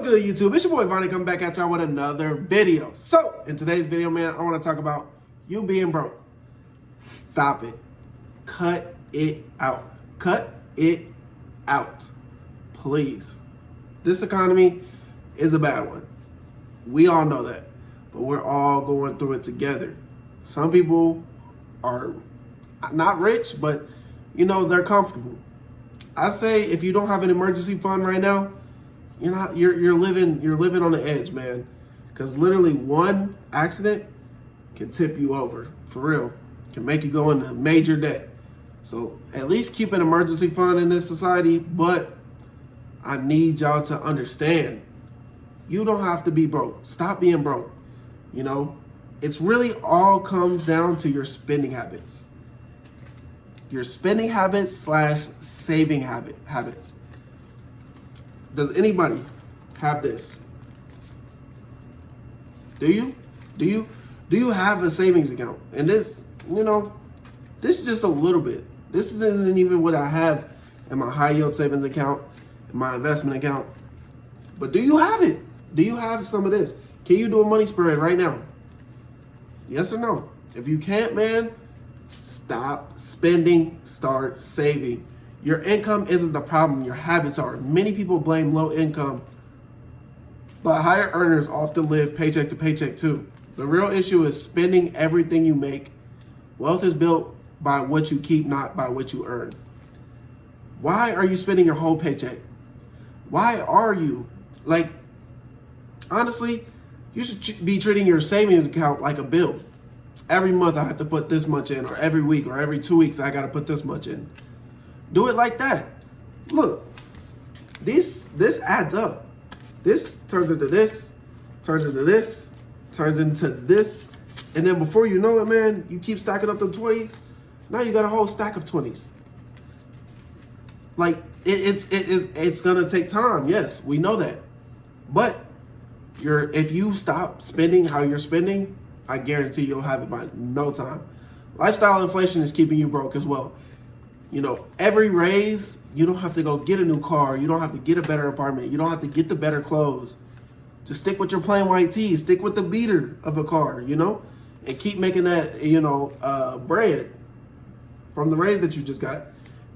good, YouTube? It's your boy Vonnie coming back at y'all with another video. So, in today's video, man, I want to talk about you being broke. Stop it. Cut it out. Cut it out. Please. This economy is a bad one. We all know that. But we're all going through it together. Some people are not rich, but, you know, they're comfortable. I say if you don't have an emergency fund right now, you're living on the edge, man. Because literally one accident can tip you over, for real. Can make you go into major debt. So at least keep an emergency fund in this society, but I need y'all to understand, you don't have to be broke. Stop being broke. You know, it's really all comes down to your spending habits. Your spending habits / saving habits. Does anybody have this? Do you? Do you have a savings account? And this, you know, this is just a little bit. This isn't even what I have in my high yield savings account, in my investment account. But do you have it? Do you have some of this? Can you do a money spread right now? Yes or no? If you can't, man, stop spending, start saving. Your income isn't the problem, your habits are. Many people blame low income, but higher earners often live paycheck to paycheck too. The real issue is spending everything you make. Wealth is built by what you keep, not by what you earn. Why are you spending your whole paycheck? Why are you? Like, honestly, you should be treating your savings account like a bill. Every month I have to put this much in, or every week, or every 2 weeks I got to put this much in. Do it like that. Look, this adds up. This turns into this, turns into this, turns into this. And then before you know it, man, you keep stacking up them 20s. Now you got a whole stack of 20s. Like, it's going to take time. Yes, we know that. But if you stop spending how you're spending, I guarantee you'll have it by no time. Lifestyle inflation is keeping you broke as well. You know, every raise, you don't have to go get a new car. You don't have to get a better apartment. You don't have to get the better clothes. Just stick with your plain white tee. Stick with the beater of a car, you know, and keep making that, you know, bread from the raise that you just got.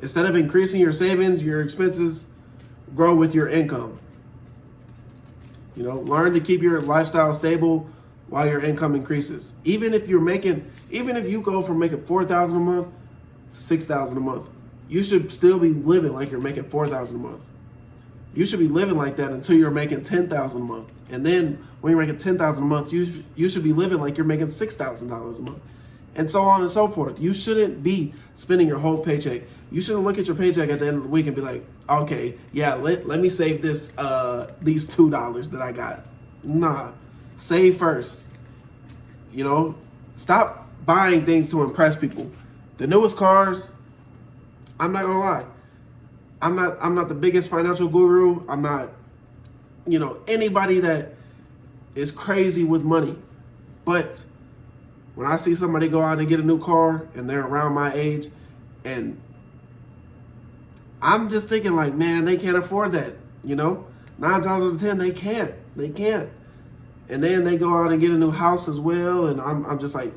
Instead of increasing your savings, your expenses grow with your income. You know, learn to keep your lifestyle stable while your income increases. Even if you go from making $4,000 a month to $6,000 a month, you should still be living like you're making $4,000 a month. You should be living like that until you're making $10,000 a month. And then when you're making $10,000 a month, you should be living like you're making $6,000 a month. And so on and so forth. You shouldn't be spending your whole paycheck. You shouldn't look at your paycheck at the end of the week and be like, okay, yeah, let me save these $2 that I got. Nah, save first. You know, stop buying things to impress people. The newest cars, I'm not gonna lie, I'm not the biggest financial guru. I'm not, you know, anybody that is crazy with money. But when I see somebody go out and get a new car and they're around my age, and I'm just thinking like, man, they can't afford that, you know? 9 times out of 10, they can't. And then they go out and get a new house as well, and I'm just like,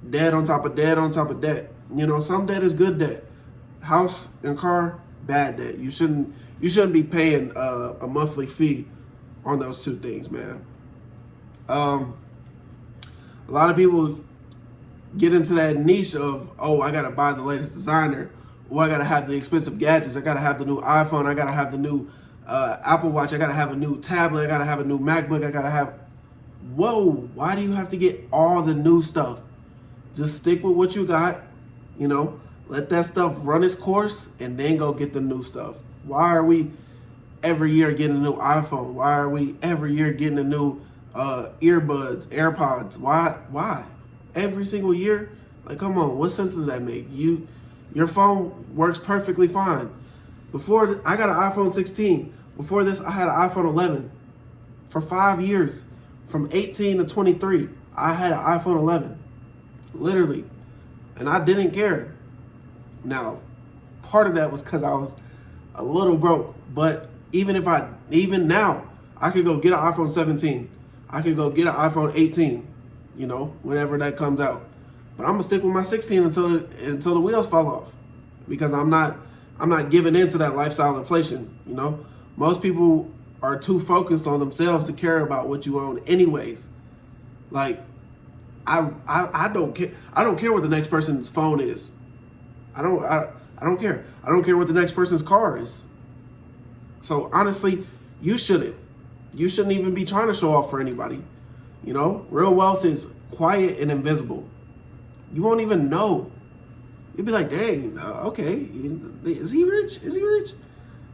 debt on top of debt on top of debt. You know, some debt is good debt. House and car, bad debt. You shouldn't be paying a monthly fee on those two things, man. A lot of people get into that niche of, oh, I gotta buy the latest designer, or I gotta have the expensive gadgets, I gotta have the new iPhone, I gotta have the new Apple Watch, I gotta have a new tablet, I gotta have a new MacBook, I gotta have, whoa, why do you have to get all the new stuff? Just stick with what you got, you know, let that stuff run its course, and then go get the new stuff. Why are we every year getting a new iPhone? Why are we every year getting a new earbuds, AirPods? Why? Every single year? Like, come on, what sense does that make? Your phone works perfectly fine. Before, I got an iPhone 16. Before this, I had an iPhone 11. For 5 years, from 18 to 23, I had an iPhone 11. Literally. And I didn't care. Now, part of that was because I was a little broke. But even now, I could go get an iPhone 17. I could go get an iPhone 18, whenever that comes out. But I'm gonna stick with my 16 until the wheels fall off, because I'm not giving into that lifestyle inflation. Most people are too focused on themselves to care about what you own, anyways. Like, I don't care. I don't care what the next person's phone is. I don't care. I don't care what the next person's car is. So honestly, you shouldn't. You shouldn't even be trying to show off for anybody. Real wealth is quiet and invisible. You won't even know. You'll be like, dang, okay, is he rich? Is he rich?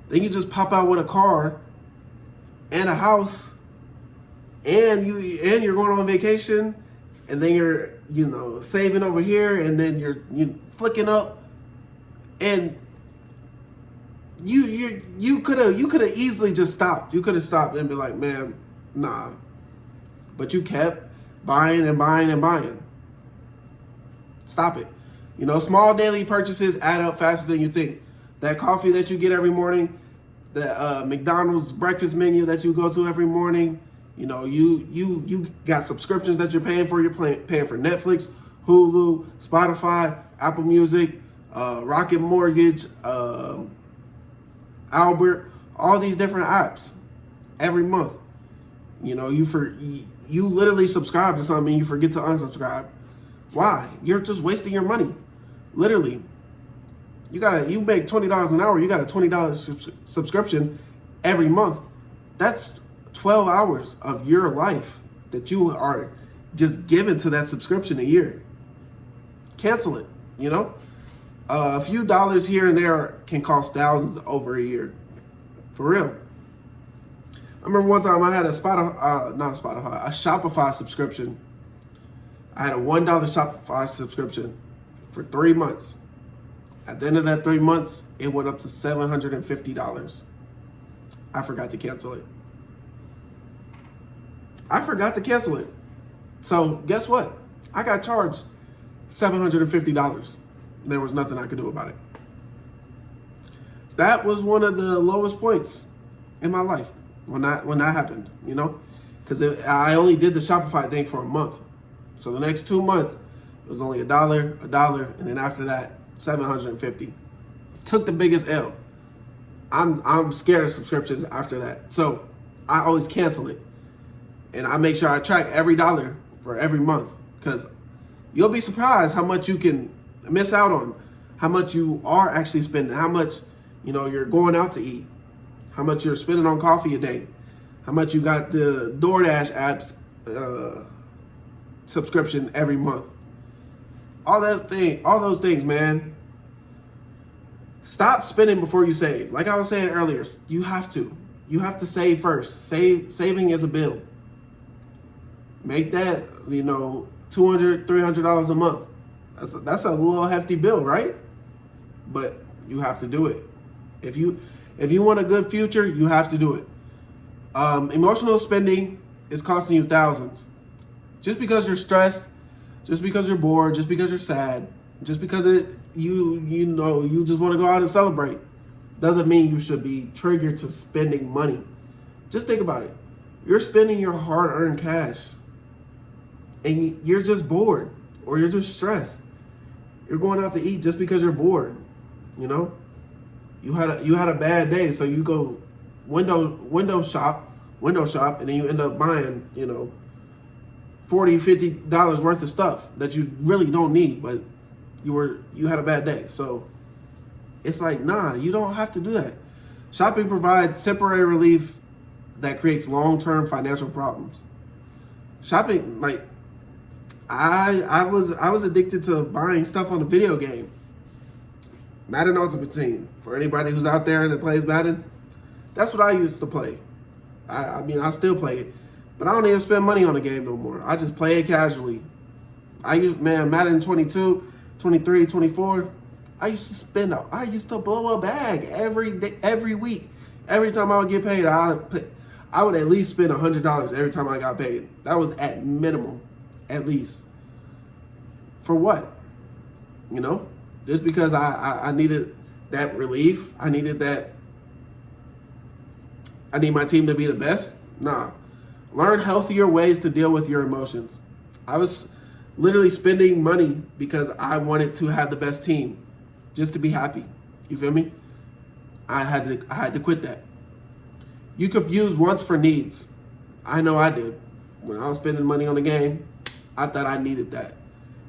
Then you just pop out with a car and a house, and you're going on vacation, and then you're saving over here, and then you're flicking up, and you could have easily just stopped. You could have stopped and be like, man, nah. But you kept buying and buying and buying. Stop it. Small daily purchases add up faster than you think. That coffee that you get every morning, the McDonald's breakfast menu that you go to every morning, you got subscriptions that you're paying for. You're paying for Netflix, Hulu, Spotify, Apple Music, Rocket Mortgage, Albert, all these different apps every month. You literally subscribe to something and you forget to unsubscribe. Why? You're just wasting your money. Literally. You make $20 an hour, you got a $20 subscription every month. That's 12 hours of your life that you are just given to that subscription a year. Cancel it, A few dollars here and there can cost thousands over a year. For real. I remember one time I had a Shopify subscription. I had a $1 Shopify subscription for 3 months. At the end of that 3 months, it went up to $750. I forgot to cancel it. So guess what? I got charged $750. There was nothing I could do about it. That was one of the lowest points in my life when that happened, because I only did the Shopify thing for a month. So the next 2 months, it was only $1, and then after that, $750. Took the biggest L. I'm scared of subscriptions after that. So I always cancel it. And I make sure I track every dollar for every month, because you'll be surprised how much you can miss out on, how much you are actually spending, how much you're going out to eat, how much you're spending on coffee a day, how much you got the DoorDash apps subscription every month. All those things, man. Stop spending before you save. Like I was saying earlier, you have to save first. Saving is a bill. Make that, $200, $300 a month. That's a little hefty bill, right? But you have to do it. If you want a good future, you have to do it. Emotional spending is costing you thousands. Just because you're stressed, just because you're bored, just because you're sad, just because you just want to go out and celebrate, doesn't mean you should be triggered to spending money. Just think about it. You're spending your hard-earned cash, and you're just bored, or you're just stressed. You're going out to eat just because you're bored. You had a bad day, so you go window shop, and then you end up buying, $40, $50 worth of stuff that you really don't need, but you had a bad day. So it's like, nah, you don't have to do that. Shopping provides temporary relief that creates long-term financial problems. Shopping, like, I was addicted to buying stuff on the video game. Madden Ultimate Team. For anybody who's out there that plays Madden, that's what I used to play. I still play it, but I don't even spend money on the game no more. I just play it casually. Madden 22, 23, 24. I used to blow a bag every day, every week. Every time I would get paid, I would at least spend $100 every time I got paid. That was at minimum, at least. For what? Just because I needed that relief. I need my team to be the best. Nah. Learn healthier ways to deal with your emotions. I was literally spending money because I wanted to have the best team, just to be happy. You feel me? I had to quit that. You confuse wants for needs. I know I did. When I was spending money on the game, I thought I needed that.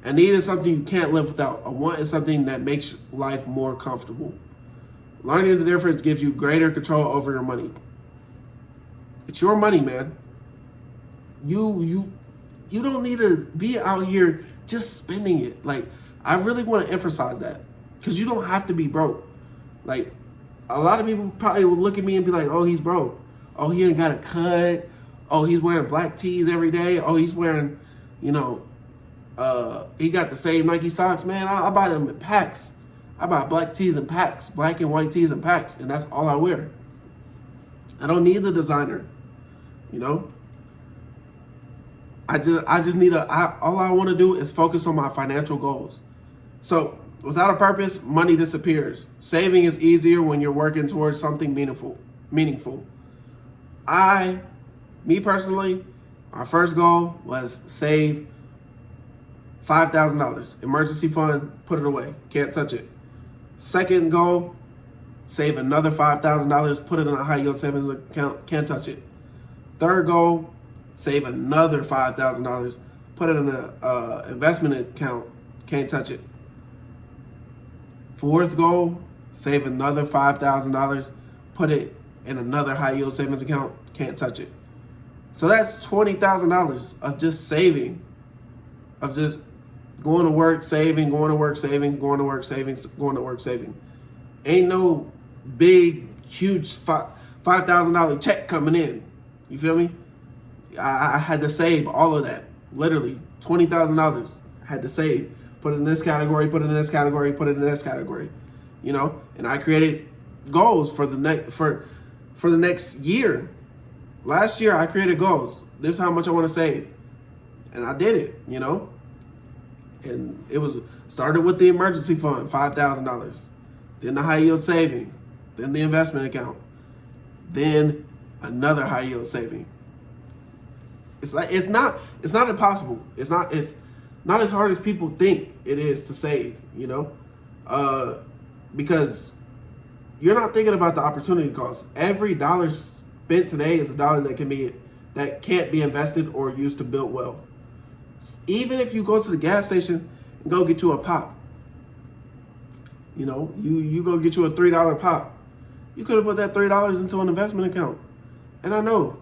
A need is something you can't live without. A want is something that makes life more comfortable. Learning the difference gives you greater control over your money. It's your money, man. You don't need to be out here just spending it. Like, I really want to emphasize that, because you don't have to be broke. Like, a lot of people probably will look at me and be like, oh, he's broke. Oh, he ain't got a cut. Oh, he's wearing black tees every day. Oh, he's wearing, he got the same Nike socks. Man, I buy them in packs. I buy black tees in packs, black and white tees in packs, and that's all I wear. I don't need the designer, I just need all I want to do is focus on my financial goals. So without a purpose, money disappears. Saving is easier when you're working towards something meaningful. Me personally, our first goal was save $5,000. Emergency fund, put it away. Can't touch it. Second goal, save another $5,000, put it in a high yield savings account. Can't touch it. Third goal, save another $5,000, put it in an investment account. Can't touch it. Fourth goal, save another $5,000, put it in another high yield savings account. Can't touch it. So that's $20,000 of just saving, of just going to work, saving, going to work, saving, going to work, saving, going to work, saving. Ain't no big, huge $5,000 check coming in. You feel me? I had to save all of that. Literally, $20,000 I had to save. Put it in this category, put it in this category, put it in this category. And I created goals for the next year. Last year, I created goals. This is how much I want to save. And I did it, And it was started with the emergency fund, $5,000. Then the high yield saving. Then the investment account. Then another high yield saving. It's not impossible. It's not as hard as people think it is to save, because you're not thinking about the opportunity cost. Every dollar spent today is a dollar that can't be invested or used to build wealth. Even if you go to the gas station and go get you a pop, you go get you a $3 pop. You could have put that $3 into an investment account. And I know,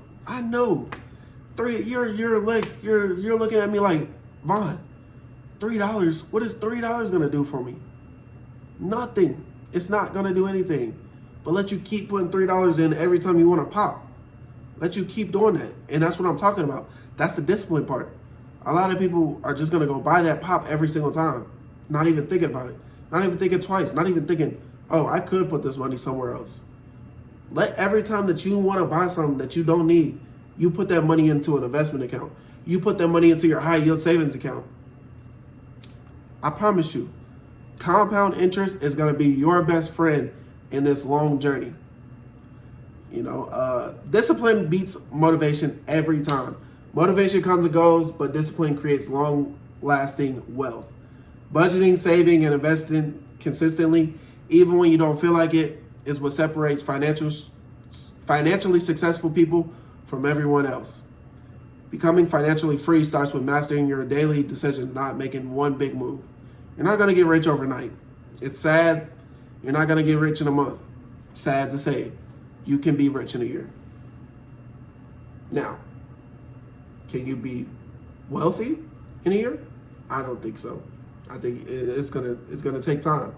you're looking at me like, Vaughn, $3. What is $3 gonna do for me? Nothing. It's not gonna do anything. But let you keep putting $3 in every time you want to pop. Let you keep doing that. And that's what I'm talking about. That's the discipline part. A lot of people are just gonna go buy that pop every single time, not even thinking about it, not even thinking twice, not even thinking, oh, I could put this money somewhere else. Let every time that you want to buy something that you don't need, you put that money into an investment account. You put that money into your high yield savings account. I promise you, compound interest is going to be your best friend in this long journey. Discipline beats motivation every time. Motivation comes and goes, but discipline creates long-lasting wealth. Budgeting, saving, and investing consistently, even when you don't feel like it, is what separates financially successful people from everyone else. Becoming financially free starts with mastering your daily decisions, not making one big move. You're not going to get rich overnight. It's sad. You're not going to get rich in a month. Sad to say. You can be rich in a year. Now, can you be wealthy in a year? I don't think so. I think it's gonna take time.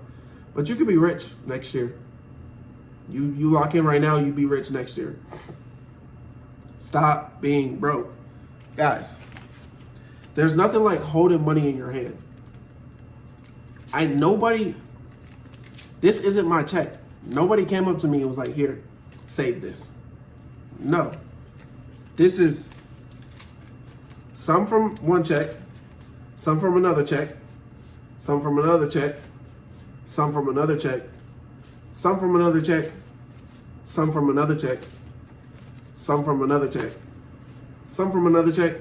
But you can be rich next year. You lock in right now, you be rich next year. Stop being broke. Guys, there's nothing like holding money in your hand. This isn't my check. Nobody came up to me and was like, here, save this. No. This is some from one check, some from another check, some from another check, some from another check, some from another check, some from another check, some from another check, some from another check,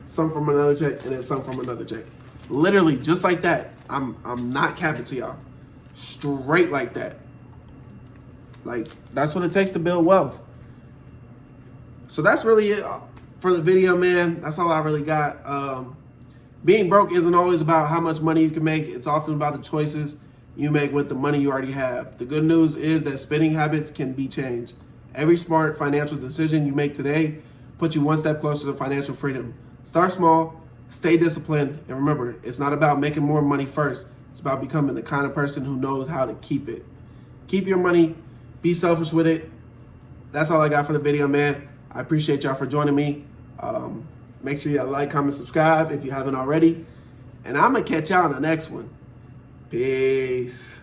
some from another check, and then some from another check. Literally, just like that. I'm not capping to y'all. Straight like that. Like, that's what it takes to build wealth. So that's really it for the video, man. That's all I really got. Being broke isn't always about how much money you can make. It's often about the choices you make with the money you already have. The good news is that spending habits can be changed. Every smart financial decision you make today puts you one step closer to financial freedom. Start small, stay disciplined, and remember, it's not about making more money first. It's about becoming the kind of person who knows how to keep it. Keep your money, be selfish with it. That's all I got for the video, man. I appreciate y'all for joining me. Make sure you like, comment, subscribe if you haven't already. And I'm going to catch y'all on the next one. Peace.